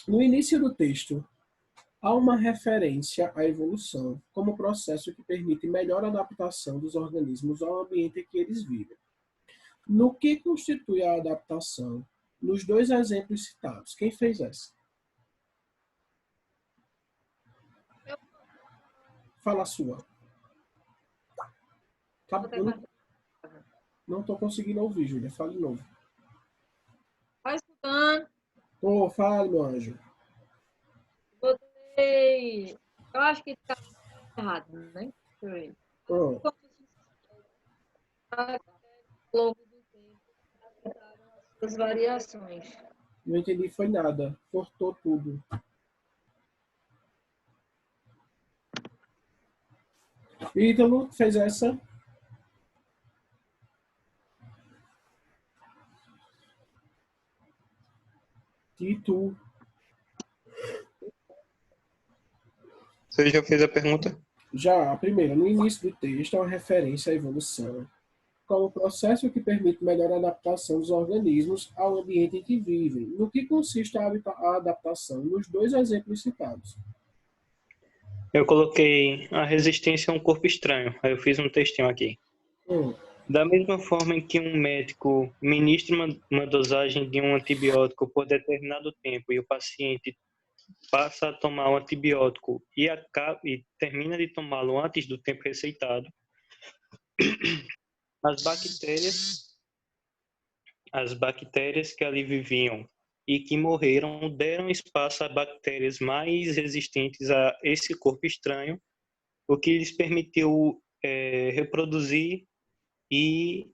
No início do texto, há uma referência à evolução como processo que permite melhor adaptação dos organismos ao ambiente em que eles vivem. No que constitui a adaptação? Nos dois exemplos citados. Quem fez essa? Fala a sua. Eu não estou conseguindo ouvir, Júlia. Fala de novo. Vai escutando. Ô, fala, meu anjo. Botei. Eu acho que está errado, né? Deixa eu ver. Oh. Ao longo do tempo, afetaram as suas variações. Não entendi, foi nada. Cortou tudo. Ítalo fez essa. E tu? Você já fez a pergunta? Já, a primeira. No início do texto, há uma referência à evolução como processo que permite melhor adaptação dos organismos ao ambiente em que vivem. No que consiste a adaptação? Nos dois exemplos citados. Eu coloquei a resistência a um corpo estranho. Aí eu fiz um textinho aqui. Da mesma forma em que um médico ministra uma dosagem de um antibiótico por determinado tempo e o paciente passa a tomar o antibiótico e termina de tomá-lo antes do tempo receitado, as bactérias que ali viviam e que morreram deram espaço a bactérias mais resistentes a esse corpo estranho, o que lhes permitiu reproduzir e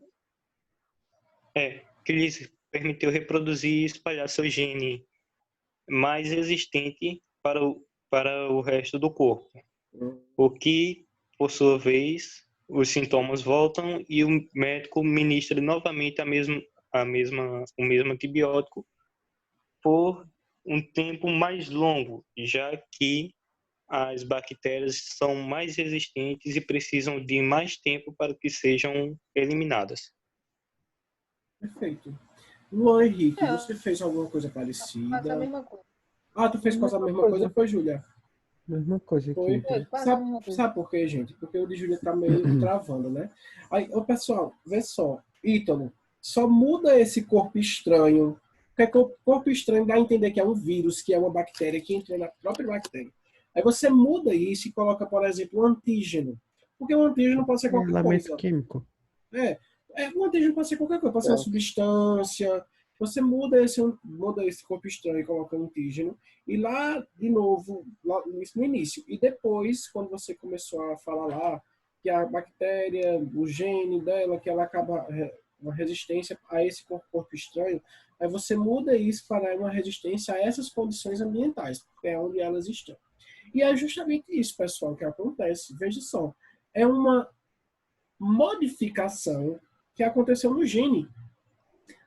espalhar seu gene mais resistente para o resto do corpo. O que, por sua vez, os sintomas voltam e o médico ministra novamente o mesmo antibiótico por um tempo mais longo, já que as bactérias são mais resistentes e precisam de mais tempo para que sejam eliminadas. Perfeito. Luan Henrique, você fez alguma coisa parecida? Faz a mesma coisa. Ah, tu fez quase a mesma coisa, foi, Júlia? Mesma coisa aqui. Sabe por quê, gente? Porque o de Júlia tá meio travando, né? Aí, ô, pessoal, vê só. Ítalo, só muda esse corpo estranho. Porque o corpo estranho dá a entender que é um vírus, que é uma bactéria que entrou na própria bactéria. Aí você muda isso e coloca, por exemplo, um antígeno. Porque um antígeno pode ser qualquer elemento coisa. químico. Um antígeno pode ser qualquer coisa, pode ser uma substância. Você muda esse corpo estranho e coloca um antígeno. E lá, de novo, isso no início. E depois, quando você começou a falar lá que a bactéria, o gene dela, que ela acaba uma resistência a esse corpo estranho, aí você muda isso para uma resistência a essas condições ambientais, que é onde elas estão. E é justamente isso, pessoal, que acontece. Veja só, é uma modificação que aconteceu no gene,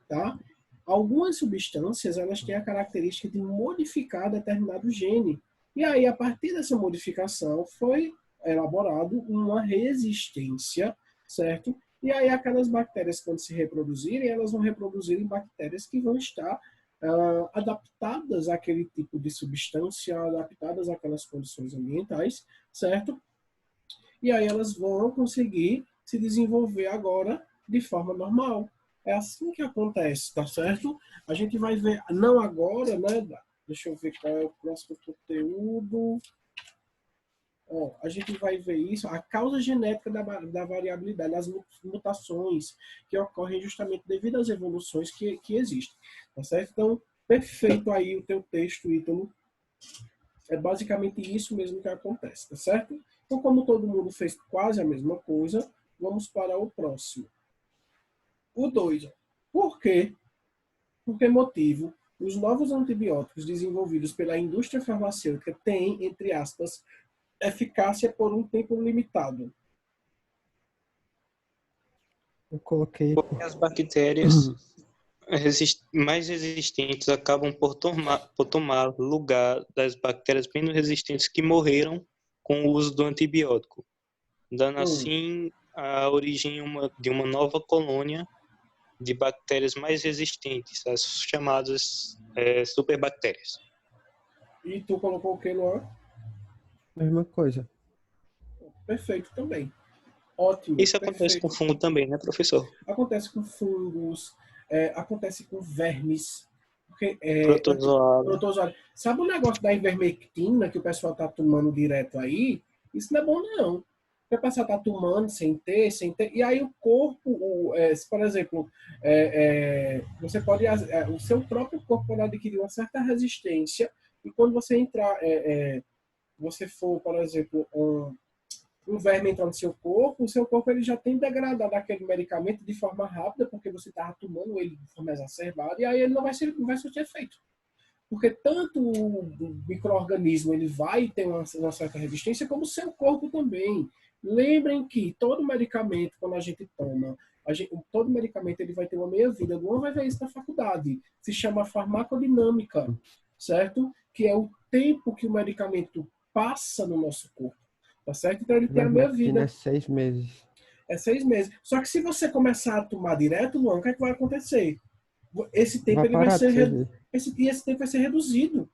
tá? Algumas substâncias, elas têm a característica de modificar determinado gene. E aí, a partir dessa modificação, foi elaborado uma resistência, certo? E aí, aquelas bactérias, quando se reproduzirem, elas vão reproduzir em bactérias que vão estar adaptadas àquele tipo de substância, adaptadas àquelas condições ambientais, certo? E aí elas vão conseguir se desenvolver agora de forma normal. É assim que acontece, tá certo? A gente vai ver, não agora, né? Deixa eu ver qual é o próximo conteúdo. A gente vai ver isso, a causa genética da variabilidade, as mutações que ocorrem justamente devido às evoluções que existem, tá certo? Então, perfeito aí o teu texto, Ítalo. É basicamente isso mesmo que acontece, tá certo? Então, como todo mundo fez quase a mesma coisa, vamos para o próximo. O 2. Por quê? Por que motivo os novos antibióticos desenvolvidos pela indústria farmacêutica têm, entre aspas, eficácia por um tempo limitado? Eu coloquei... Porque as bactérias mais resistentes acabam por tomar lugar das bactérias menos resistentes que morreram com o uso do antibiótico, dando assim a origem de uma nova colônia de bactérias mais resistentes, as chamadas superbactérias. E tu colocou o que, Luan? Mesma coisa. Perfeito também. Ótimo, Isso acontece com perfeito. fungo também, né, professor? Acontece com fungos, acontece com vermes. Porque, Protozoário. protozoário. Sabe o negócio da ivermectina que o pessoal tá tomando direto aí? Isso não é bom, não. Porque o pessoal tá tomando sem ter. E aí o corpo, por exemplo, você pode, o seu próprio corpo pode adquirir uma certa resistência. E quando você entrar, você for, por exemplo, um verme entrar no seu corpo ele já tem degradado aquele medicamento de forma rápida, porque você estava tomando ele de forma exacerbada, e aí ele não vai surtir efeito. Porque tanto o micro-organismo ele vai ter uma certa resistência, como o seu corpo também. Lembrem que todo medicamento, quando a gente toma, todo medicamento ele vai ter uma meia-vida. Não vai ver isso na faculdade. Se chama farmacodinâmica, certo? Que é o tempo que o medicamento passa no nosso corpo. Tá certo? Então ele tem a Ivermectina é meia-vida. 6 meses. É 6 meses. Só que se você começar a tomar direto, Luan, o que é que vai acontecer? Esse tempo Vai ele vai parar de ser servir. esse tempo vai ser reduzido.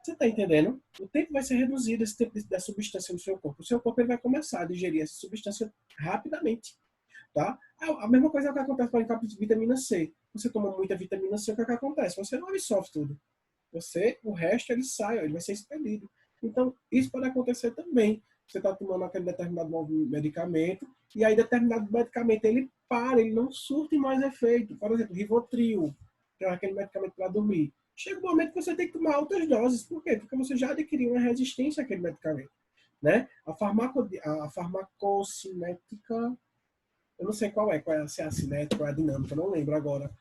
Você está entendendo? O tempo vai ser reduzido, esse tempo da substância no seu corpo. O seu corpo ele vai começar a digerir essa substância rapidamente. Tá? A mesma coisa é o que acontece com a vitamina C. Você toma muita vitamina C, o que, é que acontece? Você não absorve tudo. O resto ele sai, ele vai ser expelido. Então, isso pode acontecer também. Você está tomando aquele determinado novo medicamento, e aí determinado medicamento ele para, ele não surte mais efeito. Por exemplo, Rivotril, que é aquele medicamento para dormir. Chega um momento que você tem que tomar altas doses. Por quê? Porque você já adquiriu uma resistência àquele medicamento. Né? A farmacocinética, eu não sei se é a cinética ou a dinâmica, não lembro agora.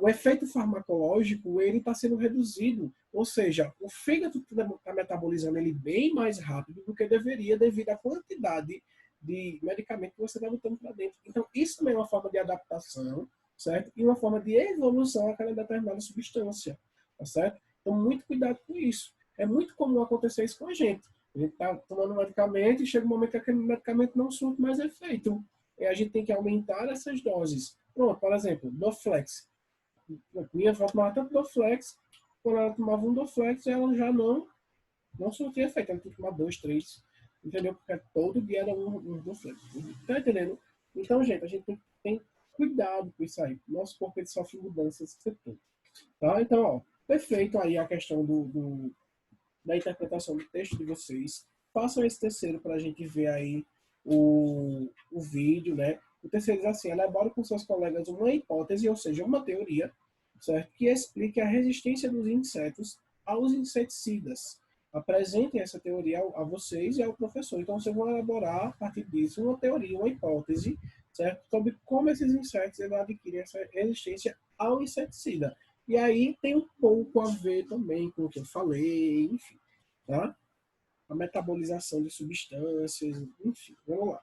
O efeito farmacológico ele está sendo reduzido, ou seja, o fígado está metabolizando ele bem mais rápido do que deveria devido à quantidade de medicamento que você está botando para dentro. Então, isso também é uma forma de adaptação, certo? E uma forma de evolução àquela determinada substância, tá certo? Então, muito cuidado com isso. É muito comum acontecer isso com a gente. A gente está tomando um medicamento e chega um momento que aquele medicamento não surte mais efeito. E a gente tem que aumentar essas doses. Pronto, por exemplo, Doflex. Minha avó tomava tanto Doflex, quando ela tomava um Doflex, ela já não surtia efeito. Ela tinha que tomar 2, 3. Entendeu? Porque todo dia era um Doflex. Tá entendendo? Então, gente, a gente tem cuidado com isso aí. Nosso corpo ele sofre mudanças o tempo todo. Tá? Então, ó, perfeito aí a questão da interpretação do texto de vocês. Façam esse terceiro para a gente ver aí o vídeo, né? O terceiro diz assim, elabore com seus colegas uma hipótese, ou seja, uma teoria, certo? Que explique a resistência dos insetos aos inseticidas. Apresentem essa teoria a vocês e ao professor. Então, vocês vão elaborar, a partir disso, uma teoria, uma hipótese, certo? Sobre como esses insetos eles adquirem essa resistência ao inseticida. E aí tem um pouco a ver também com o que eu falei, enfim, tá? A metabolização de substâncias, enfim, vamos lá.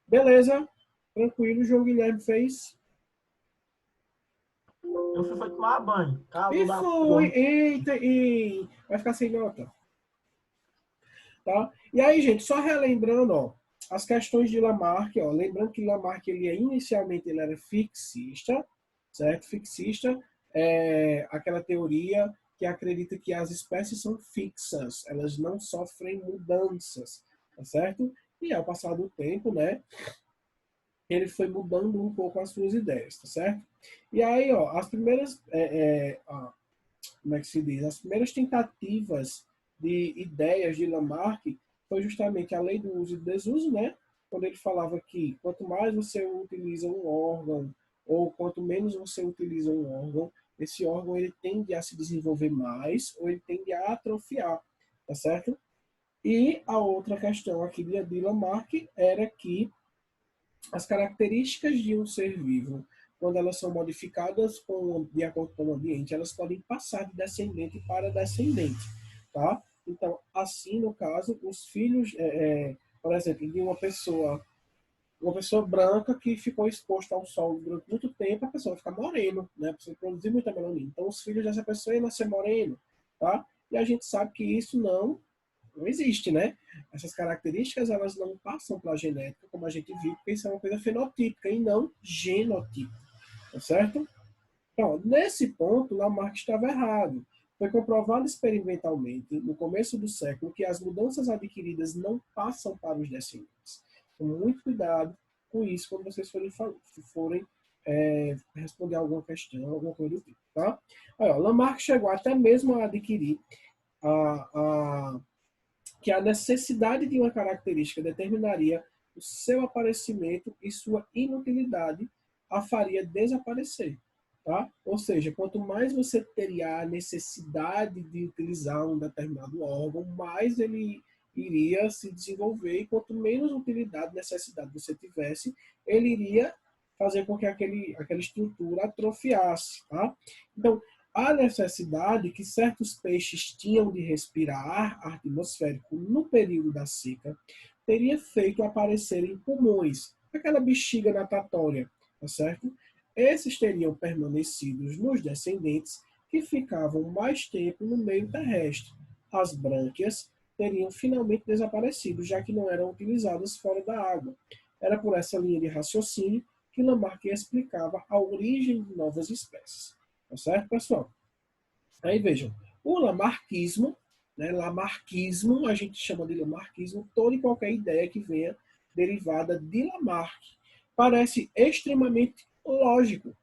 Beleza? Tranquilo, o João Guilherme fez. Eu fui tomar banho. E foi! Eita, vai ficar sem nota. Tá? E aí, gente, só relembrando, ó, as questões de Lamarck, ó, lembrando que Lamarck inicialmente ele era fixista, certo? Fixista é aquela teoria que acredita que as espécies são fixas, elas não sofrem mudanças, tá certo? E ao passar do tempo, né, ele foi mudando um pouco as suas ideias, tá certo? E aí, ó, as primeiras, como é que se diz? As primeiras tentativas de ideias de Lamarck foi justamente a lei do uso e do desuso, né? Quando ele falava que quanto mais você utiliza um órgão ou quanto menos você utiliza um órgão, esse órgão ele tende a se desenvolver mais ou ele tende a atrofiar, tá certo? E a outra questão aqui de Lamarck era que as características de um ser vivo, quando elas são modificadas de acordo com o ambiente, elas podem passar de descendente para descendente, tá? Então, assim, no caso, os filhos, por exemplo, de uma pessoa branca que ficou exposta ao sol durante muito tempo, a pessoa fica moreno, né? A pessoa produzir muita melanina. Então, os filhos dessa pessoa iam nascer moreno, tá? E a gente sabe que isso não existe, né? Essas características, elas não passam para a genética, como a gente viu, porque isso é uma coisa fenotípica e não genotípica, tá certo? Então, nesse ponto, Lamarck estava errado, Foi comprovado experimentalmente, no começo do século, que as mudanças adquiridas não passam para os descendentes. Então, muito cuidado com isso quando vocês forem responder alguma questão, alguma coisa do tipo. Tá? Olha, Lamarck chegou até mesmo a adquirir que a necessidade de uma característica determinaria o seu aparecimento e sua inutilidade a faria desaparecer. Tá? Ou seja, quanto mais você teria a necessidade de utilizar um determinado órgão, mais ele iria se desenvolver, e quanto menos utilidade, necessidade você tivesse, ele iria fazer com que aquela estrutura atrofiasse. Tá? Então, a necessidade que certos peixes tinham de respirar ar atmosférico no período da seca teria feito aparecer em pulmões, aquela bexiga natatória, tá certo? Esses teriam permanecido nos descendentes que ficavam mais tempo no meio terrestre. As brânquias teriam finalmente desaparecido, já que não eram utilizadas fora da água. Era por essa linha de raciocínio que Lamarck explicava a origem de novas espécies. Tá certo, pessoal? Aí vejam, o lamarquismo, né, lamarquismo, a gente chama de lamarquismo toda e qualquer ideia que venha derivada de Lamarck. Parece extremamente lógico.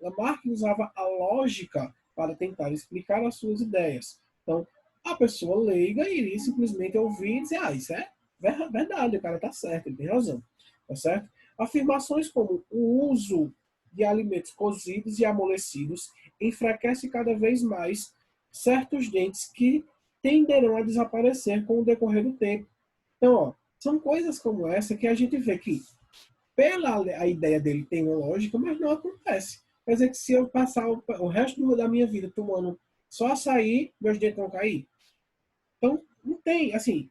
Lamarck usava a lógica para tentar explicar as suas ideias. Então, a pessoa leiga iria simplesmente ouvir e dizer, isso é verdade, o cara está certo, ele tem razão. Tá certo? Afirmações como o uso de alimentos cozidos e amolecidos enfraquece cada vez mais certos dentes que tenderão a desaparecer com o decorrer do tempo. Então, são coisas como essa que a gente vê que, pela a ideia dele tem uma lógica, mas não acontece. Quer dizer que se eu passar o resto da minha vida tomando só açaí, meus dentes vão cair? Então, não tem, assim,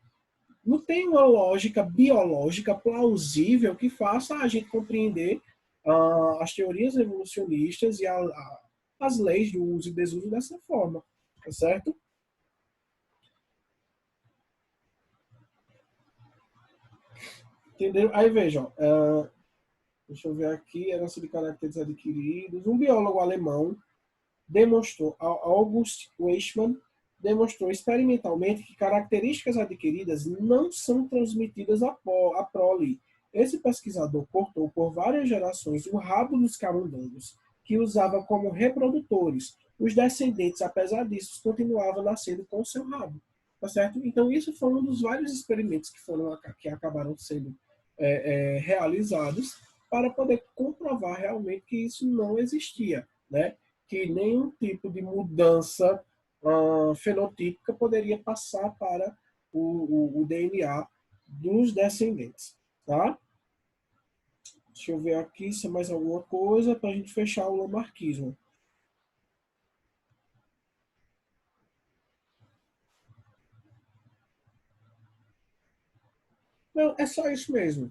não tem uma lógica biológica plausível que faça a gente compreender as teorias evolucionistas e as leis do uso e desuso dessa forma, tá certo? Entendeu? Aí vejam, deixa eu ver aqui, herança de caracteres adquiridos. Um biólogo alemão demonstrou, August Weismann, demonstrou experimentalmente que características adquiridas não são transmitidas à prole. Esse pesquisador cortou por várias gerações o rabo dos camundongos, que usava como reprodutores. Os descendentes, apesar disso, continuavam nascendo com o seu rabo. Tá certo? Então, isso foi um dos vários experimentos que acabaram sendo realizados para poder comprovar realmente que isso não existia, né? Que nenhum tipo de mudança fenotípica poderia passar para o DNA dos descendentes. Tá? Deixa eu ver aqui se é mais alguma coisa para a gente fechar o lamarquismo. Não, é só isso mesmo.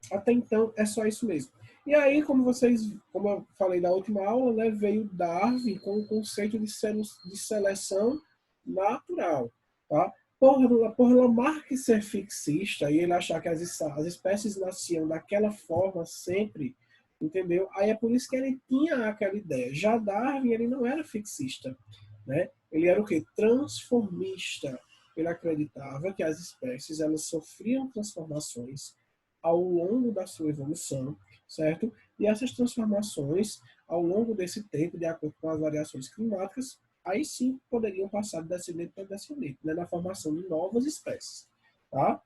Até então, é só isso mesmo. E aí, como eu falei na última aula, né, veio Darwin com o conceito de seleção natural. Tá? Por Lamarck ser fixista e ele achar que as espécies nasciam daquela forma sempre, entendeu? Aí é por isso que ele tinha aquela ideia. Já Darwin, ele não era fixista, né? Ele era o quê? Transformista. Ele acreditava que as espécies elas sofriam transformações ao longo da sua evolução, certo? E essas transformações, ao longo desse tempo, de acordo com as variações climáticas, aí sim poderiam passar de descendente para descendente, né, na formação de novas espécies, tá?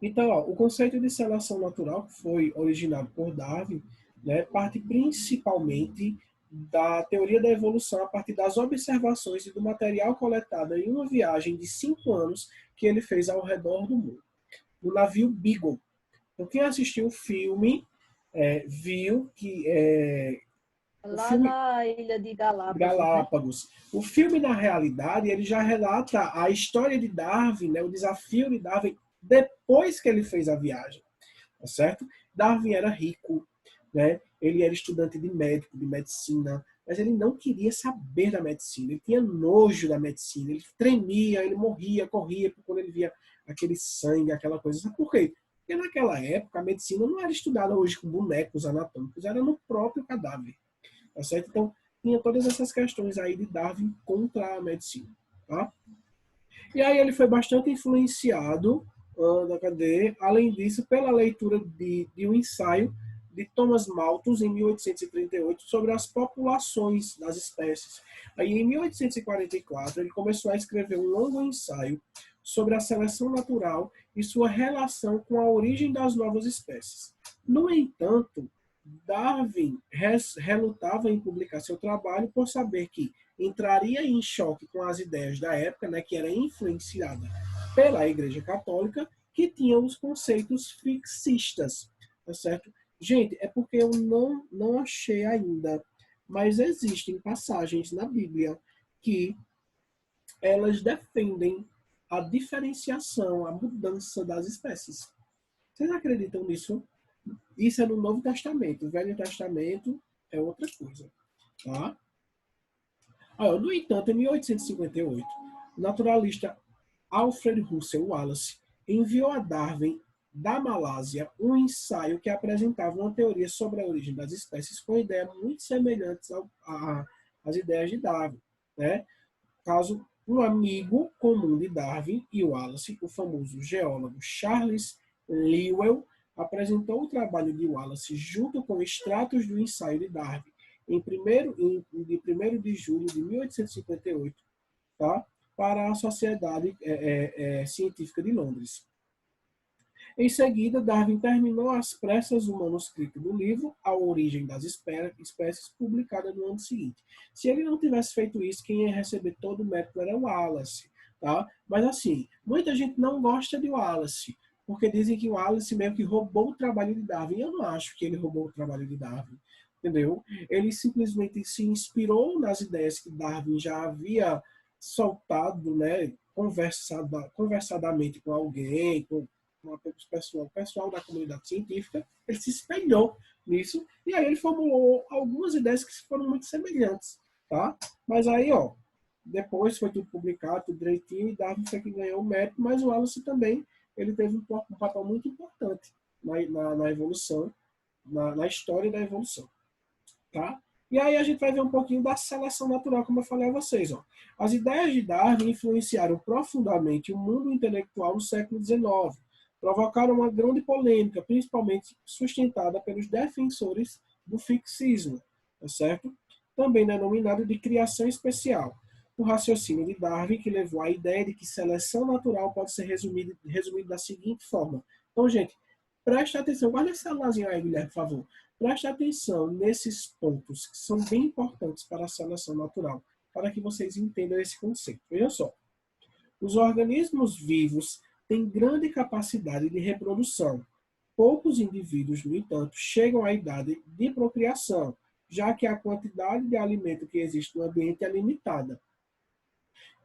Então, o conceito de seleção natural, que foi originado por Darwin, né, parte principalmente da teoria da evolução a partir das observações e do material coletado em uma viagem de 5 anos que ele fez ao redor do mundo, no navio Beagle. Então, quem assistiu o filme viu que Lá na ilha de Galápagos. Galápagos. O filme, na realidade, ele já relata a história de Darwin, né, o desafio de Darwin depois que ele fez a viagem. Tá certo? Darwin era rico, né? Ele era estudante de medicina, mas ele não queria saber da medicina. Ele tinha nojo da medicina. Ele tremia, ele morria, corria quando ele via aquele sangue, aquela coisa. Sabe por quê? Porque naquela época a medicina não era estudada hoje com bonecos anatômicos, era no próprio cadáver. Tá certo? Então, tinha todas essas questões aí de Darwin contra a medicina, tá? E aí ele foi bastante influenciado cadê? Além disso, pela leitura de um ensaio de Thomas Malthus, em 1838, sobre as populações das espécies. Aí, em 1844, ele começou a escrever um longo ensaio sobre a seleção natural e sua relação com a origem das novas espécies. No entanto, Darwin relutava em publicar seu trabalho por saber que entraria em choque com as ideias da época, né, que era influenciada pela Igreja Católica, que tinha os conceitos fixistas, tá certo? Gente, é porque eu não achei ainda, mas existem passagens na Bíblia que elas defendem a diferenciação, a mudança das espécies. Vocês acreditam nisso? Isso é no Novo Testamento. O Velho Testamento é outra coisa, tá? No entanto, em 1858, o naturalista Alfred Russel Wallace enviou a Darwin da Malásia um ensaio que apresentava uma teoria sobre a origem das espécies com ideias muito semelhantes às ideias de Darwin, né? Caso um amigo comum de Darwin e Wallace, o famoso geólogo Charles Lyell, apresentou o trabalho de Wallace junto com extratos do ensaio de Darwin de 1º de julho de 1858, tá? Para a Sociedade Científica de Londres. Em seguida, Darwin terminou às pressas o manuscrito do livro A Origem das Espécies, publicada no ano seguinte. Se ele não tivesse feito isso, quem ia receber todo o mérito era o Wallace, tá? Mas assim, muita gente não gosta de Wallace, porque dizem que o Wallace meio que roubou o trabalho de Darwin. Eu não acho que ele roubou o trabalho de Darwin, entendeu? Ele simplesmente se inspirou nas ideias que Darwin já havia soltado, né, conversadamente com alguém, com o pessoal da comunidade científica. Ele se espelhou nisso e aí ele formulou algumas ideias que foram muito semelhantes, tá? Mas aí, depois foi tudo publicado, tudo direitinho, e Darwin foi quem ganhou o mérito, mas o Wallace também, ele teve um papel muito importante na evolução, na história da evolução, tá? E aí a gente vai ver um pouquinho da seleção natural, como eu falei a vocês. As ideias de Darwin influenciaram profundamente o mundo intelectual no século XIX, provocaram uma grande polêmica, principalmente sustentada pelos defensores do fixismo, tá certo? Também denominado de criação especial. O raciocínio de Darwin, que levou à ideia de que seleção natural pode ser resumido da seguinte forma. Então, gente, preste atenção. Guarda esse celularzinho aí, Guilherme, por favor. Preste atenção nesses pontos que são bem importantes para a seleção natural, para que vocês entendam esse conceito. Veja só. Os organismos vivos têm grande capacidade de reprodução. Poucos indivíduos, no entanto, chegam à idade de procriação, já que a quantidade de alimento que existe no ambiente é limitada.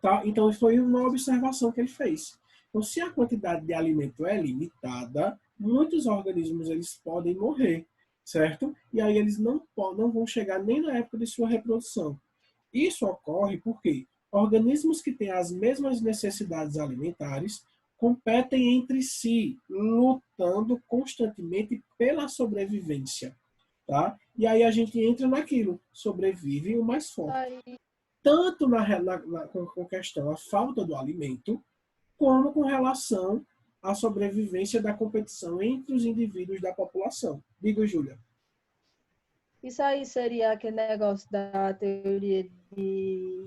Tá? Então, foi uma observação que ele fez. Então, se a quantidade de alimento é limitada, muitos organismos eles podem morrer, certo? E aí eles não vão chegar nem na época de sua reprodução. Isso ocorre porque organismos que têm as mesmas necessidades alimentares competem entre si, lutando constantemente pela sobrevivência, tá? E aí a gente entra naquilo, sobrevive o mais forte. Tanto com questão a falta do alimento, como com relação à sobrevivência da competição entre os indivíduos da população. Diga, Júlia. Isso aí seria aquele negócio da teoria de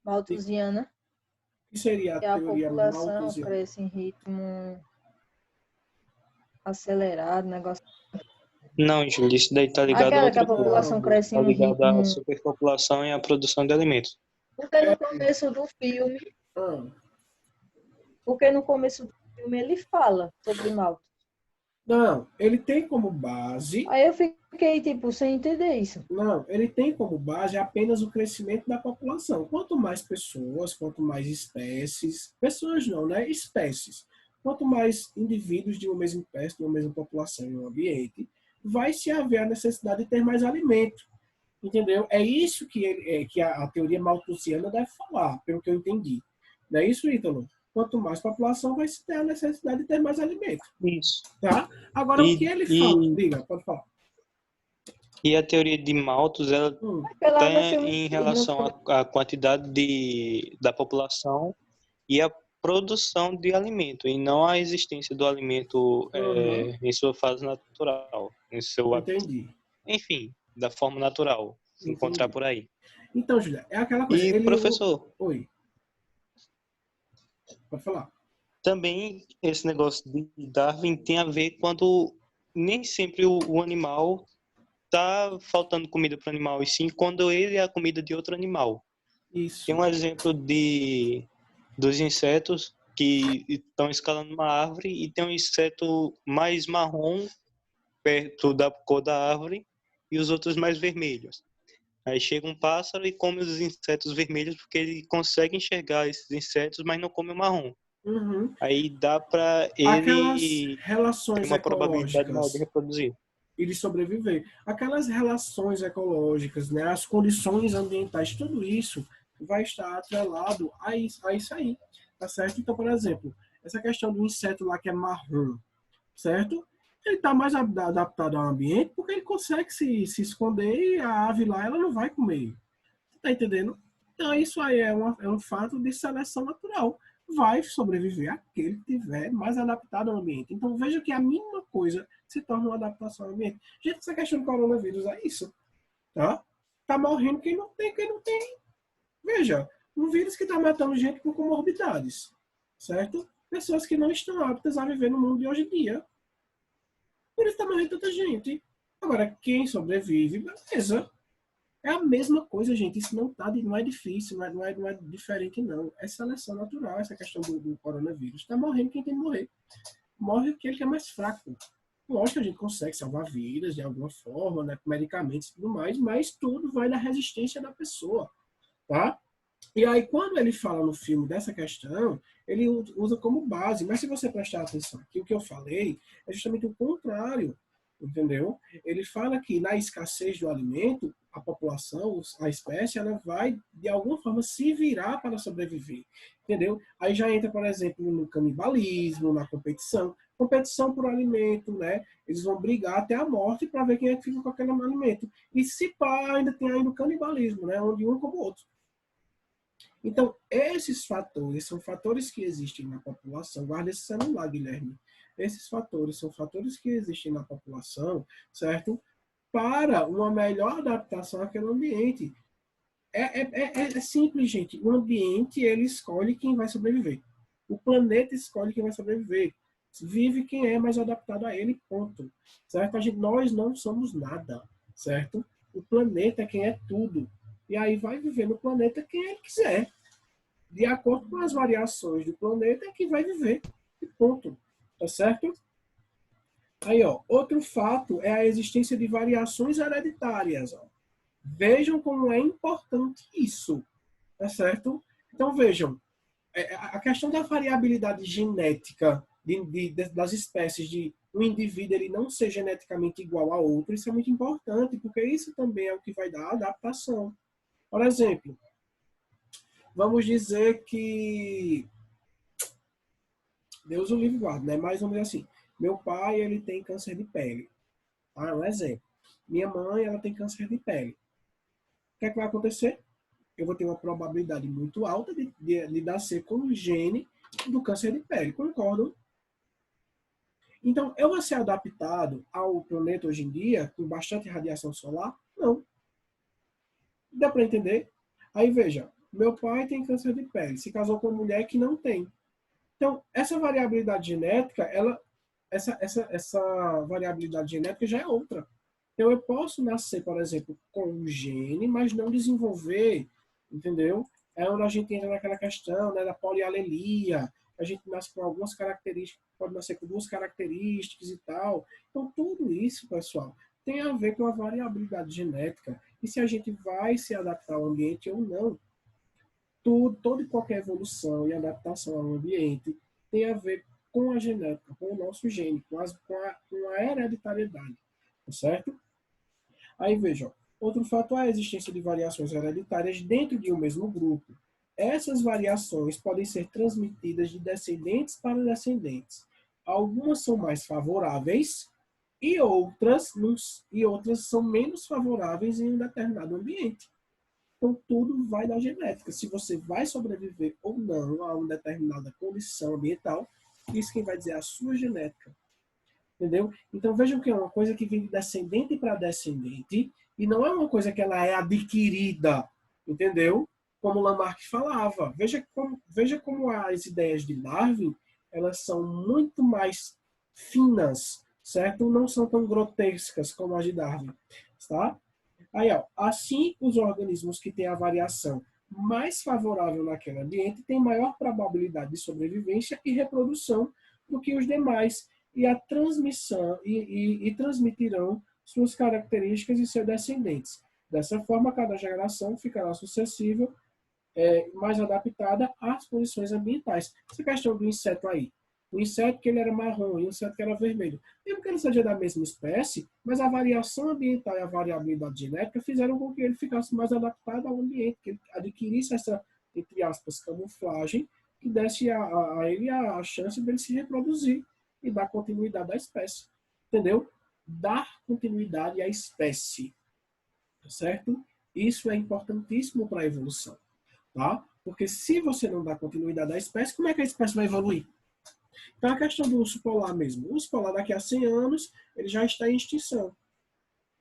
malthusiana? O que seria a teoria população malthusiana? cresce em ritmo acelerado, negócio. Não, Júlio, isso daí tá ligado a Aquela que a outra coisa. população cresce em Tá um ligado à ritmo. superpopulação e à produção de alimentos. Porque no começo do filme, ele fala sobre Malthus. Não, ele tem como base... Aí eu fiquei, sem entender isso. Não, ele tem como base apenas o crescimento da população. Quanto mais pessoas, quanto mais espécies... Pessoas não, né? Espécies. Quanto mais indivíduos de uma mesma espécie, de uma mesma população em um ambiente, vai se haver a necessidade de ter mais alimento. Entendeu? É isso que a teoria malthusiana deve falar, pelo que eu entendi. Não é isso, Ítalo? Quanto mais população, vai se ter a necessidade de ter mais alimento. Isso. Tá? Agora, o que ele fala? Diga, pode falar. E a teoria de Malthus, ela Pela está no filme. em relação à quantidade da população e a produção de alimento, e não a existência do alimento Uhum. em sua fase natural, em seu hábito. Entendi. Enfim, da forma natural, se encontrar Entendi. por aí. Então, Julia, é aquela coisa. E, professor, Oi, pode falar. também esse negócio de Darwin tem a ver quando nem sempre o animal tá faltando comida para o animal, e sim quando ele é a comida de outro animal. Tem Isso. um exemplo dos insetos que estão escalando uma árvore e tem um inseto mais marrom perto da cor da árvore e os outros mais vermelhos. Aí chega um pássaro e come os insetos vermelhos porque ele consegue enxergar esses insetos, mas não come o marrom. Uhum. Aí dá para Aquelas ele ter relações uma probabilidade maior de ecológicas reproduzir. e de sobreviver. Aquelas relações ecológicas, né, as condições ambientais, tudo isso vai estar atrelado a isso aí, tá certo? Então, por exemplo, essa questão do inseto lá que é marrom, certo? Ele está mais adaptado ao ambiente porque ele consegue se esconder e a ave lá ela não vai comer. Tá entendendo? Então, isso aí é um fato de seleção natural. Vai sobreviver aquele que tiver mais adaptado ao ambiente. Então, veja que a mínima coisa se torna uma adaptação ao ambiente. Gente, essa questão do coronavírus é isso. Tá? Tá morrendo quem não tem, quem não tem. Veja, um vírus que está matando gente com comorbidades. Certo? Pessoas que não estão aptas a viver no mundo de hoje em dia. Por isso está morrendo tanta gente. Agora, quem sobrevive, beleza. É a mesma coisa, gente. Isso não é difícil, não é diferente, não. É seleção natural essa questão do coronavírus. Está morrendo quem tem que morrer. Morre aquele que é mais fraco. Lógico que a gente consegue salvar vidas de alguma forma, né, com medicamentos e tudo mais, mas tudo vai da resistência da pessoa, tá? E aí, quando ele fala no filme dessa questão, ele usa como base. Mas se você prestar atenção aqui, o que eu falei é justamente o contrário, entendeu? Ele fala que na escassez do alimento, a população, a espécie, ela vai, de alguma forma, se virar para sobreviver, entendeu? Aí já entra, por exemplo, no canibalismo, na competição. Competição por alimento, né? Eles vão brigar até a morte para ver quem é que fica com aquele alimento. E se pá, ainda tem ainda o canibalismo, né? Onde um como o outro. Então, esses fatores são fatores que existem na população. Guarda esse celular, Guilherme. Esses fatores são fatores que existem na população, certo? Para uma melhor adaptação àquele ambiente. É simples, gente. O ambiente, ele escolhe quem vai sobreviver. O planeta escolhe quem vai sobreviver. Vive quem é mais adaptado a ele, ponto. Certo? Nós não somos nada, certo? O planeta é quem é tudo. E aí vai viver no planeta quem ele quiser. De acordo com as variações do planeta é que vai viver. E ponto. Tá certo? Aí, ó, outro fato é a existência de variações hereditárias. Ó. Vejam como é importante isso. Tá certo? Então, vejam. A questão da variabilidade genética das espécies de um indivíduo ele não ser geneticamente igual a outro, isso é muito importante, porque isso também é o que vai dar adaptação. Por exemplo, vamos dizer que Deus o livre guarda, né? Mas vamos dizer assim, meu pai ele tem câncer de pele, tá? Um exemplo. Minha mãe ela tem câncer de pele. O que é que vai acontecer? Eu vou ter uma probabilidade muito alta de nascer com o gene do câncer de pele, concordam? Então, eu vou ser adaptado ao planeta hoje em dia, com bastante radiação solar? Não. Dá para entender? Aí veja, meu pai tem câncer de pele, se casou com uma mulher que não tem. Então, essa variabilidade genética, essa variabilidade genética já é outra. Então, eu posso nascer, por exemplo, com um gene, mas não desenvolver, entendeu? É onde a gente entra naquela questão, né, da polialelia. A gente nasce com algumas características, pode nascer com duas características e tal. Então, tudo isso, pessoal, tem a ver com a variabilidade genética. E se a gente vai se adaptar ao ambiente ou não. Toda e qualquer evolução e adaptação ao ambiente tem a ver com a genética, com o nosso gene, com a hereditariedade, tá certo? Aí veja, outro fato é a existência de variações hereditárias dentro de um mesmo grupo. Essas variações podem ser transmitidas de descendentes para descendentes. Algumas são mais favoráveis e outras são menos favoráveis em um determinado ambiente. Então, tudo vai da genética. Se você vai sobreviver ou não a uma determinada condição ambiental, isso quem vai dizer é a sua genética. Entendeu? Então, vejam que é uma coisa que vem de descendente para descendente e não é uma coisa que ela é adquirida. Entendeu? Como Lamarck falava. Veja como as ideias de Darwin, elas são muito mais finas, certo? Não são tão grotescas como as de Darwin, tá? Aí, ó, assim, os organismos que têm a variação mais favorável naquele ambiente têm maior probabilidade de sobrevivência e reprodução do que os demais e a transmissão e transmitirão suas características e seus descendentes. Dessa forma, cada geração ficará suscetível, mais adaptada às condições ambientais. Essa questão do inseto aí. O inseto que ele era marrom e o inseto que era vermelho. Mesmo que ele seja da mesma espécie, mas a variação ambiental e a variabilidade genética fizeram com que ele ficasse mais adaptado ao ambiente, que ele adquirisse essa, entre aspas, camuflagem, que desse a ele a chance dele se reproduzir e dar continuidade à espécie. Entendeu? Dar continuidade à espécie. Certo? Isso é importantíssimo para a evolução. Tá? Porque se você não dá continuidade à espécie, como é que a espécie vai evoluir? Então, a questão do urso polar mesmo. O urso polar, daqui a 100 anos, ele já está em extinção.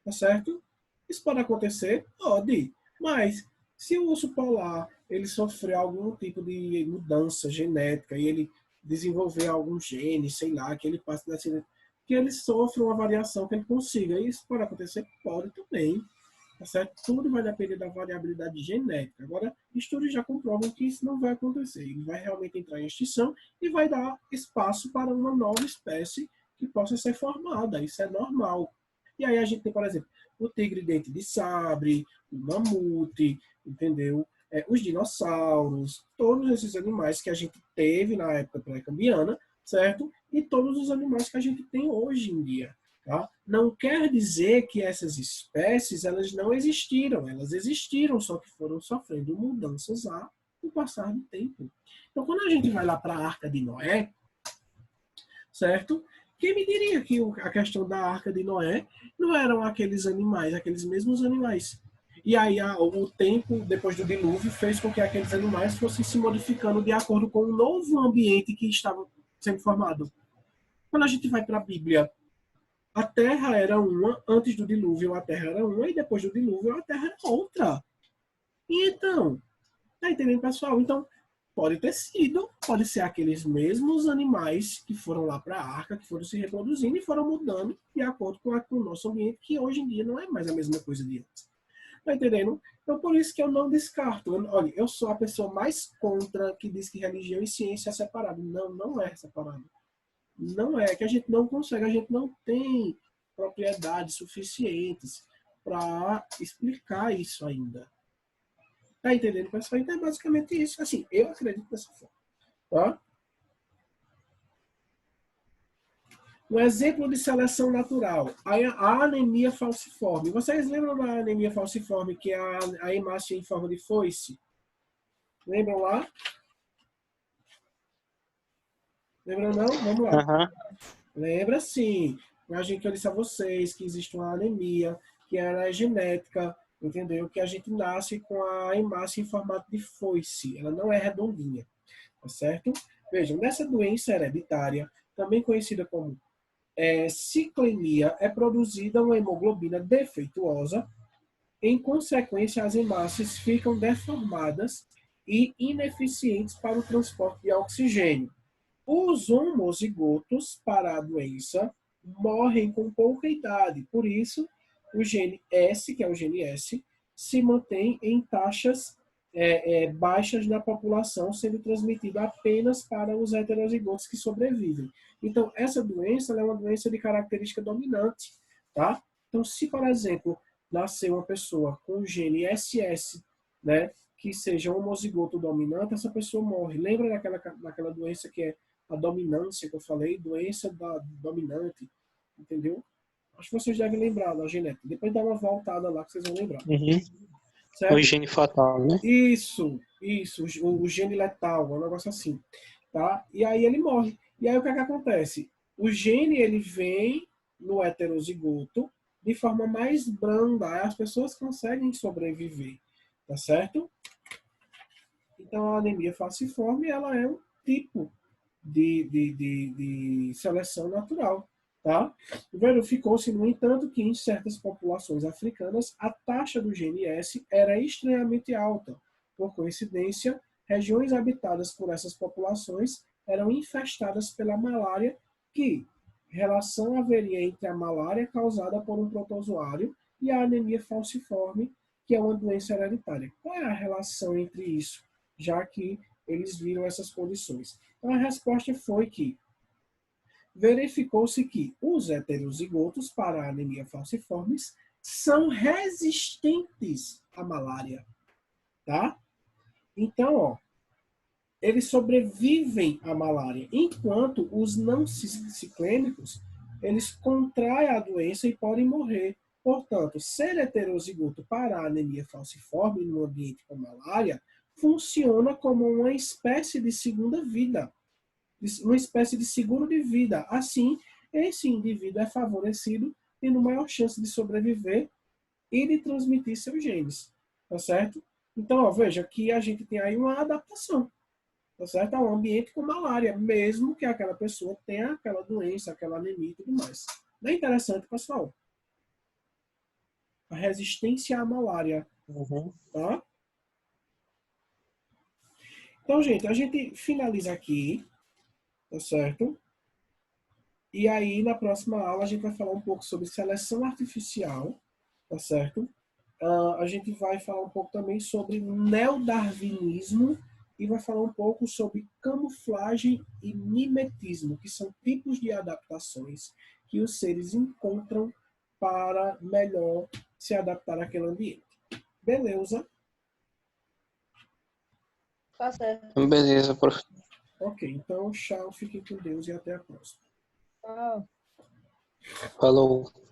Tá certo? Isso pode acontecer? Pode. Mas, se o urso polar ele sofrer algum tipo de mudança genética e ele desenvolver algum gene, sei lá, que ele passe dessa, que ele sofra uma variação que ele consiga. Isso pode acontecer? Pode também. Tá certo? Tudo vai depender da variabilidade genética. Agora, estudos já comprovam que isso não vai acontecer. Ele vai realmente entrar em extinção e vai dar espaço para uma nova espécie que possa ser formada. Isso é normal. E aí a gente tem, por exemplo, o tigre-dente de sabre, o mamute, entendeu? Os dinossauros, todos esses animais que a gente teve na época pré-cambriana, certo? E todos os animais que a gente tem hoje em dia. Tá? Não quer dizer que essas espécies elas não existiram, elas existiram, só que foram sofrendo mudanças com o passar do tempo. Então, quando a gente vai lá para a Arca de Noé, certo? Quem me diria que a questão da Arca de Noé não eram aqueles animais, aqueles mesmos animais. E aí o tempo, depois do dilúvio, fez com que aqueles animais fossem se modificando de acordo com o novo ambiente que estava sendo formado. Quando a gente vai para a Bíblia, a Terra era uma, antes do dilúvio a Terra era uma, e depois do dilúvio a Terra era outra. E então, tá entendendo, pessoal? Então, pode ser aqueles mesmos animais que foram lá para a Arca, que foram se reproduzindo e foram mudando de acordo com o nosso ambiente, que hoje em dia não é mais a mesma coisa de antes. Tá entendendo? Então, por isso que eu não descarto. Olha, eu sou a pessoa mais contra que diz que religião e ciência é separado. Não, não é separado. Não é, que a gente não consegue, a gente não tem propriedades suficientes para explicar isso ainda. Tá entendendo, pessoal? Então é basicamente isso. Assim, eu acredito dessa forma. Tá? Um exemplo de seleção natural, a anemia falciforme. Vocês lembram da anemia falciforme, que é a hemácia em forma de foice? Lembram lá? Lembram não? Vamos lá. Uhum. Lembra sim. Imagina que eu disse a vocês que existe uma anemia, que ela é genética, entendeu? Que a gente nasce com a hemácia em formato de foice. Ela não é redondinha, tá certo? Vejam, nessa doença hereditária, também conhecida como ciclemia, é produzida uma hemoglobina defeituosa. Em consequência, as hemácias ficam deformadas e ineficientes para o transporte de oxigênio. Os homozigotos para a doença morrem com pouca idade. Por isso, o gene S, que é o gene S, se mantém em taxas baixas na população, sendo transmitido apenas para os heterozigotos que sobrevivem. Então, essa doença é uma doença de característica dominante. Tá? Então, se, por exemplo, nascer uma pessoa com o gene SS, né, que seja homozigoto dominante, essa pessoa morre. Lembra daquela doença que é a dominância que eu falei? Doença dominante, entendeu? Acho que vocês devem lembrar da genética. Depois dá uma voltada lá que vocês vão lembrar. Uhum. Certo? O gene fatal, né? Isso, o gene letal, um negócio assim. Tá? E aí ele morre. E aí o que é que acontece? O gene, ele vem, no heterozigoto de forma mais branda. As pessoas conseguem sobreviver, tá certo? Então, a anemia falciforme, ela é um tipo de seleção natural, tá? Verificou-se, no entanto, que em certas populações africanas, a taxa do gene S era estranhamente alta. Por coincidência, regiões habitadas por essas populações eram infestadas pela malária, que relação haveria entre a malária causada por um protozoário e a anemia falciforme, que é uma doença hereditária. Qual é a relação entre isso? Já que eles viram essas condições. Então, a resposta foi que verificou-se que os heterozigotos para a anemia falciformes são resistentes à malária, tá? Então, ó, eles sobrevivem à malária, enquanto os não ciclêmicos, eles contraem a doença e podem morrer. Portanto, ser heterozigoto para a anemia falciforme no ambiente com malária funciona como uma espécie de segunda vida, uma espécie de seguro de vida. Assim, esse indivíduo é favorecido, tendo maior chance de sobreviver e de transmitir seus genes, tá certo? Então, ó, veja que a gente tem aí uma adaptação, tá certo? Ao ambiente com malária, mesmo que aquela pessoa tenha aquela doença, aquela anemia e tudo mais. Não é interessante, pessoal? A resistência à malária, tá? Então, gente, a gente finaliza aqui, tá certo? E aí, na próxima aula, a gente vai falar um pouco sobre seleção artificial, tá certo? A gente vai falar um pouco também sobre neodarwinismo e vai falar um pouco sobre camuflagem e mimetismo, que são tipos de adaptações que os seres encontram para melhor se adaptar àquele ambiente. Beleza? Tá certo. Beleza, prof. Ok, então tchau, fiquem com Deus e até a próxima. Tchau. Falou.